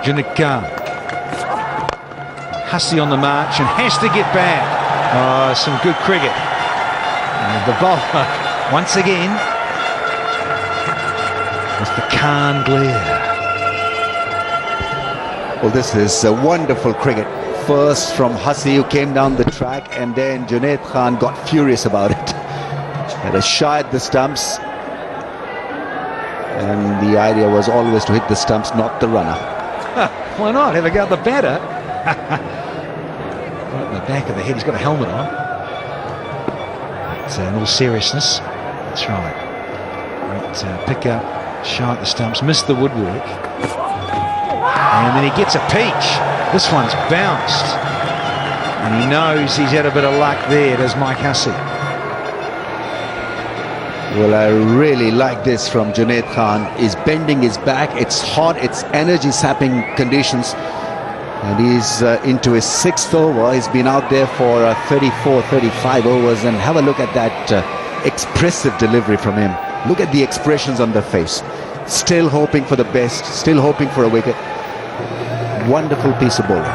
Junaid. Hussey on the march and has to get back. Oh, some good cricket. And the bowler, once again, with the Khan glare. Well, this is a wonderful cricket. First from Hussey, who came down the track, and then Junaid Khan got furious about it. Had a shot at the stumps, and the idea was always to hit the stumps, not the runner. Why not? Have a go at the batter. Right in the back of the head, he's got a helmet on. It's in all seriousness. That's right. Great pick up, shot at the stumps, missed the woodwork. And then he gets a peach. This one's bounced. And he knows he's had a bit of luck there, does Mike Hussey. Well, I really like this from Junaid Khan. He's bending his back. It's hot, it's energy-sapping conditions. And he's into his 6th over. He's been out there for 34, 35 overs. And have a look at that expressive delivery from him. Look at the expressions on the face. Still hoping for the best, still hoping for a wicket. Wonderful piece of bowling.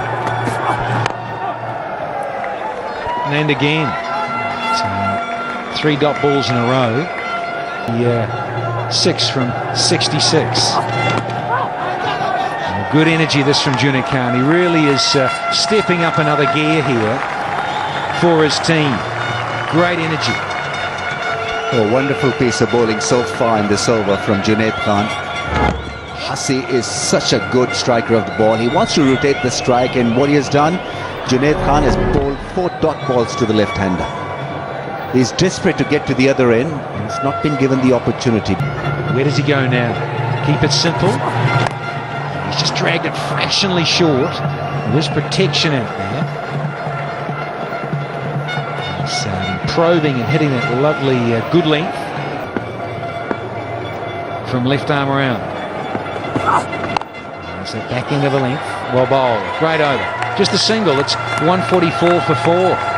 And again, 3 dot balls in a row. 6 from 66. Good energy this from Junaid Khan. He really is stepping up another gear here for his team. Great energy. A wonderful piece of bowling so far in this over from Junaid Khan. Hussey is such a good striker of the ball. He wants to rotate the strike, and what he has done, Junaid Khan has bowled 4 dot balls to the left-hander. He's desperate to get to the other end. He's not been given the opportunity. Where does he go now? Keep it simple. He's just dragged it fractionally short. There's protection out there. He's probing and hitting that lovely good length from left arm around. There's that back end of the length. Well bowled. Great over. Just a single. It's 144 for 4.